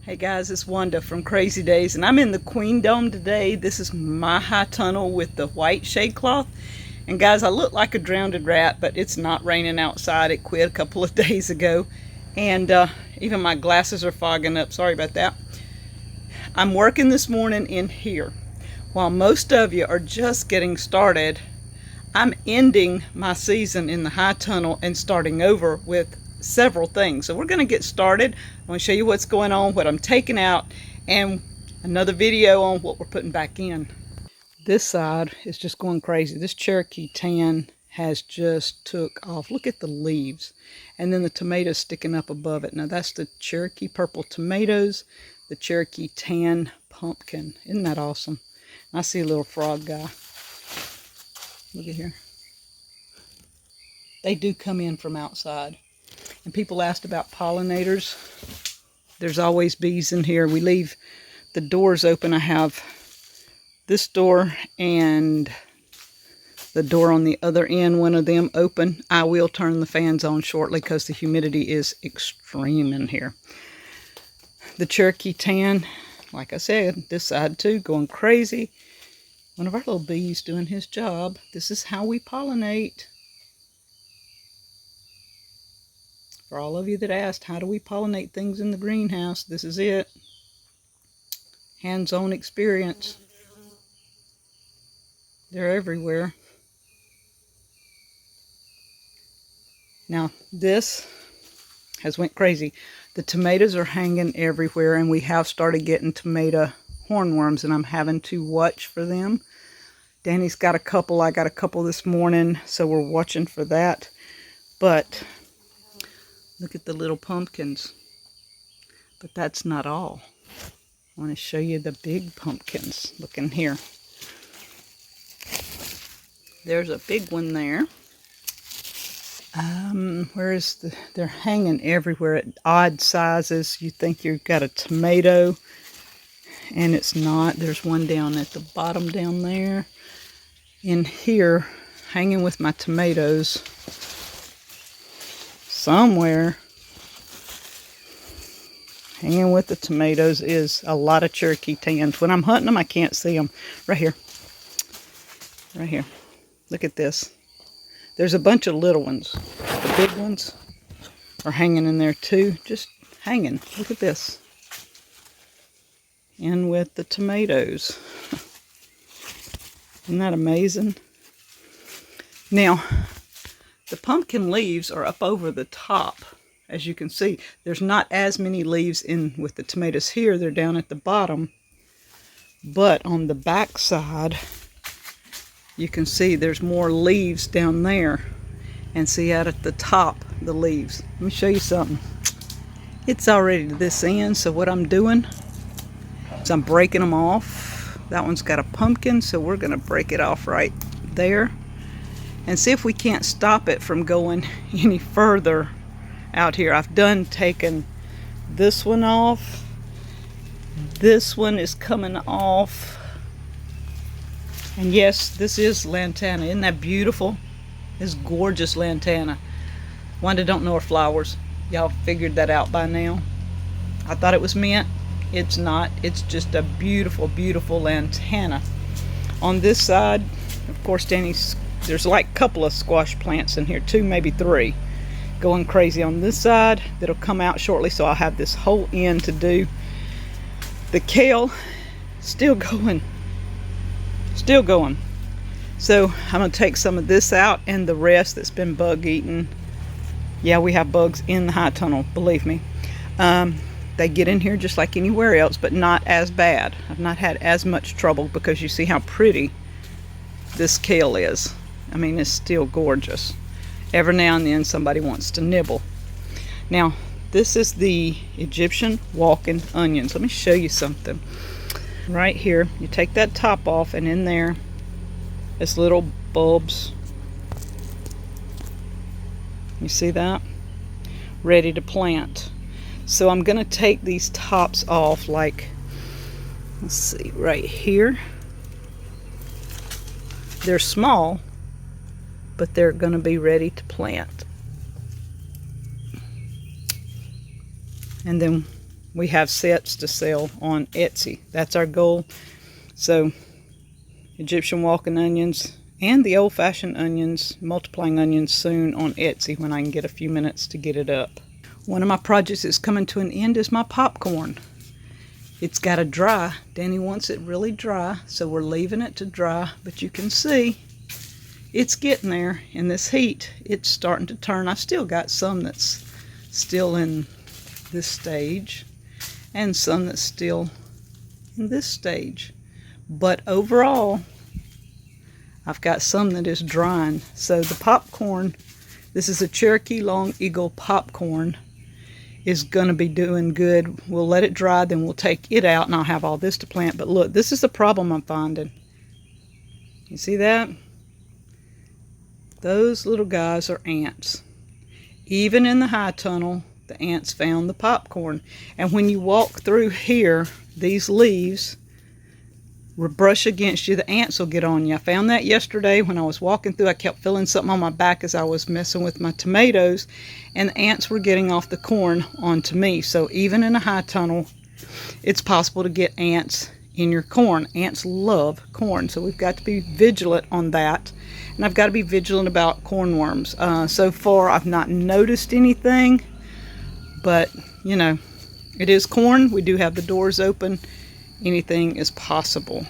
Hey guys, it's Wanda from Crazy Days, and I'm in the Queen Dome today. This is my high tunnel with the white shade cloth. And guys, I look like a drowned rat, but it's not raining outside. It quit a couple of days ago. And even my glasses are fogging up. Sorry about that. I'm working this morning in here. While most of you are just getting started, I'm ending my season in the high tunnel and starting over with several things. So we're going to get started. I want to show you what's going on, what I'm taking out, and another video on what we're putting back in. This side is just going crazy. This Cherokee tan has just took off. Look at the leaves, and then the tomatoes sticking up above it. Now that's the Cherokee purple tomatoes, the Cherokee tan pumpkin. Isn't that awesome? I see a little frog guy. Look at here. They do come in from outside. And people asked about pollinators. There's always bees in here. We leave the doors open. I have this door and the door on the other end, one of them open. I will turn the fans on shortly because the humidity is extreme in here. The Cherokee tan, like I said, this side too, going crazy. One of our little bees doing his job. This is how we pollinate. For all of you that asked, how do we pollinate things in the greenhouse? This is it. Hands-on experience. They're everywhere. Now, this has went crazy. The tomatoes are hanging everywhere, and we have started getting tomato hornworms, and I'm having to watch for them. Danny's got a couple. I got a couple this morning, so we're watching for that. But look at the little pumpkins. But that's not all. I want to show you the big pumpkins. Look in here. There's a big one there. They're hanging everywhere at odd sizes. You think you've got a tomato, and it's not. There's one down at the bottom down there. In here, hanging with my tomatoes. Somewhere hanging with the tomatoes is a lot of Cherokee tans. When I'm hunting them, I can't see them. Right here. Right here. Look at this. There's a bunch of little ones. The big ones are hanging in there too. Just hanging. Look at this. In with the tomatoes. Isn't that amazing? Now, the pumpkin leaves are up over the top. As you can see, there's not as many leaves in with the tomatoes here. They're down at the bottom. But on the back side, you can see there's more leaves down there. And see out at the top, the leaves. Let me show you something. It's already to this end, so what I'm doing is I'm breaking them off. That one's got a pumpkin, so we're going to break it off right there. And see if we can't stop it from going any further out here. I've done taken this one off. This one is coming off. And yes, this is Lantana. Isn't that beautiful? It's gorgeous Lantana. Wanda don't know her flowers. Y'all figured that out by now. I thought it was mint. It's not. It's just a beautiful, beautiful Lantana. On this side, of course, there's like a couple of squash plants in here, 2, maybe 3, going crazy on this side. That'll come out shortly, so I'll have this whole end to do. The kale, still going. Still going. So I'm going to take some of this out and the rest that's been bug eaten. Yeah, we have bugs in the high tunnel, believe me. They get in here just like anywhere else, but not as bad. I've not had as much trouble because you see how pretty this kale is. I mean, it's still gorgeous. Every now and then somebody wants to nibble. Now, this is the Egyptian walking onions. Let me show you something. Right here, you take that top off, and in there is little bulbs. You see that? Ready to plant. So I'm going to take these tops off, like, let's see, right here. They're small, but they're going to be ready to plant. And then we have sets to sell on Etsy. That's our goal. So Egyptian walking onions and the old-fashioned onions, multiplying onions soon on Etsy when I can get a few minutes to get it up. One of my projects that's coming to an end is my popcorn. It's got to dry. Danny wants it really dry, so we're leaving it to dry. But you can see it's getting there in this heat. It's starting to turn. I've still got some that's still in this stage and some that's still in this stage. But overall, I've got some that is drying. So the popcorn, this is a Cherokee Long Eagle popcorn, is going to be doing good. We'll let it dry, then we'll take it out, and I'll have all this to plant. But look, this is the problem I'm finding. You see that? Those little guys are ants. Even in the high tunnel, the ants found the popcorn. And when you walk through here, these leaves will brush against you. The ants will get on you. I found that yesterday when I was walking through. I kept feeling something on my back as I was messing with my tomatoes, and the ants were getting off the corn onto me. So even in a high tunnel, it's possible to get ants in your corn. Ants love corn, so we've got to be vigilant on that. And I've got to be vigilant about cornworms. So far, I've not noticed anything, but you know, it is corn. We do have the doors open. Anything is possible.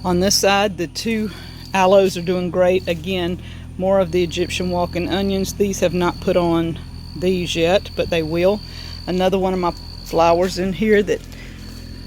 On this side, the two aloes are doing great. Again, more of the Egyptian walking onions. These have not put on these yet, but they will. Another one of my flowers in here that,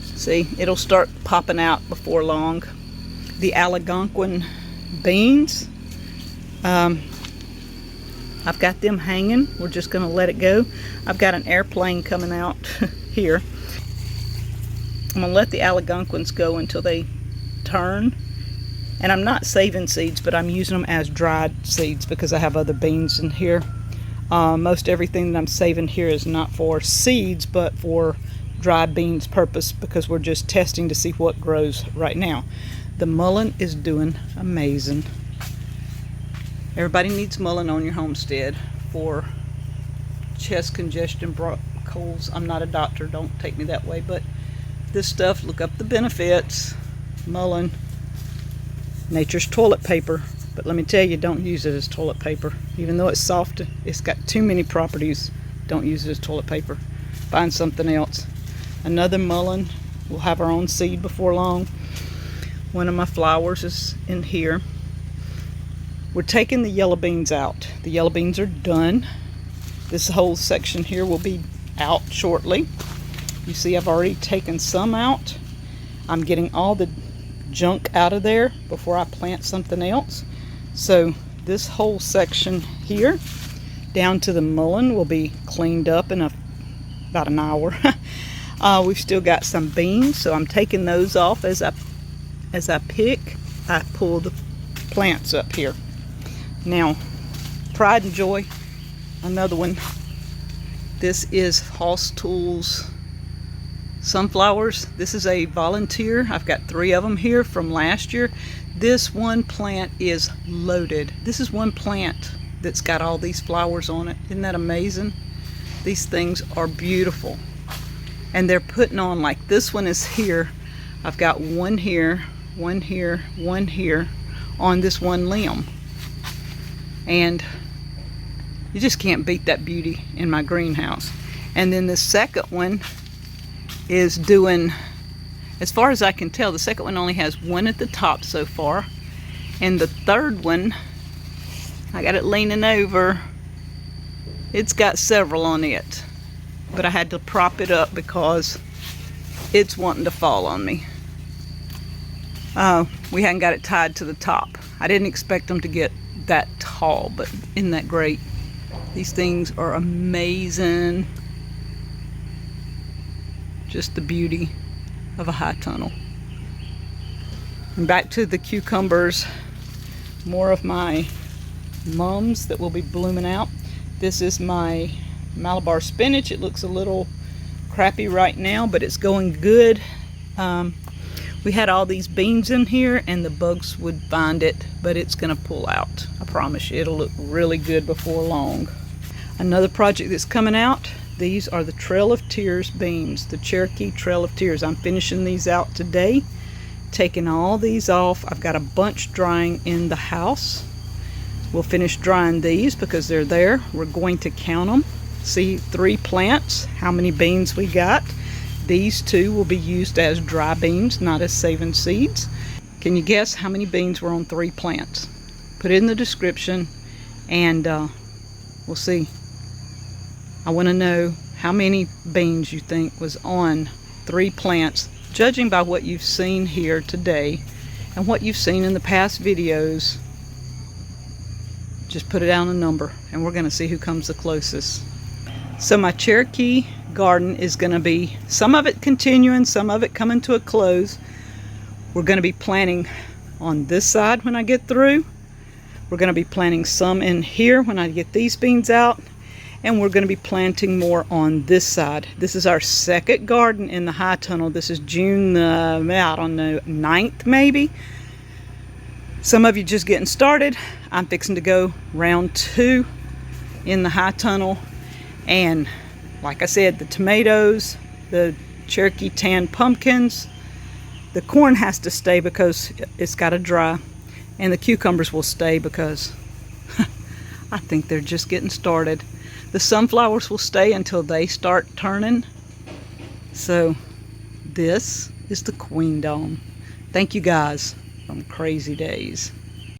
see, it'll start popping out before long. The Algonquin beans. I've got them hanging. We're just going to let it go. I've got an airplane coming out here. I'm going to let the Algonquins go until they turn. And I'm not saving seeds, but I'm using them as dried seeds because I have other beans in here. Most everything that I'm saving here is not for seeds, but for dried beans purpose, because we're just testing to see what grows right now. The mullein is doing amazing. Everybody needs mullein on your homestead for chest congestion, colds. I'm not a doctor, don't take me that way, but this stuff, look up the benefits. Mullein, nature's toilet paper, but let me tell you, don't use it as toilet paper. Even though it's soft, it's got too many properties. Don't use it as toilet paper. Find something else. Another mullein. We'll have our own seed before long. One of my flowers is in here. We're taking the yellow beans out. The yellow beans are done. This whole section here will be out shortly. You see, I've already taken some out. I'm getting all the junk out of there before I plant something else. So this whole section here down to the mullein will be cleaned up in about an hour. We've still got some beans, so I'm taking those off as I pull the plants up here. Now, Pride and Joy, another one. This is Hoss Tools sunflowers. This is a volunteer. I've got 3 of them here from last year. This one plant is loaded. This is one plant that's got all these flowers on it. Isn't that amazing? These things are beautiful. And they're putting on, like this one is here. I've got one here, one here, one here on this one limb. And you just can't beat that beauty in my greenhouse. And then the second one is doing, as far as I can tell, the second one only has one at the top so far. And the third one, I got it leaning over, it's got several on it. But I had to prop it up because it's wanting to fall on me. We hadn't got it tied to the top. I didn't expect them to get that tall, but isn't that great? These things are amazing. Just the beauty of a high tunnel. And back to the cucumbers. More of my mums that will be blooming out. This is my Malabar spinach. It looks a little crappy right now, but it's going good. We had all these beans in here and the bugs would find it, but it's gonna pull out. I promise you, it'll look really good before long. Another project that's coming out These are the Trail of Tears beans, the Cherokee Trail of Tears. I'm finishing these out today, taking all these off. I've got a bunch drying in the house. We'll finish drying these because they're there. We're going to count them, see 3 plants, how many beans we got. These 2 will be used as dry beans, not as saving seeds. Can you guess how many beans were on 3 plants? Put it in the description and we'll see. I want to know how many beans you think was on 3 plants, judging by what you've seen here today and what you've seen in the past videos. Just put it down a number and we're going to see who comes the closest. So my Cherokee garden is going to be, some of it continuing, some of it coming to a close. We're going to be planting on this side when I get through. We're going to be planting some in here when I get these beans out. And we're going to be planting more on this side. This is our second garden in the high tunnel. This is June, I don't know, 9th maybe. Some of you just getting started. I'm fixing to go round 2 in the high tunnel. And like I said, the tomatoes, the Cherokee tan pumpkins, the corn has to stay because it's got to dry. And the cucumbers will stay because I think they're just getting started. The sunflowers will stay until they start turning. So this is the queendom. Thank you guys from Crazy Days.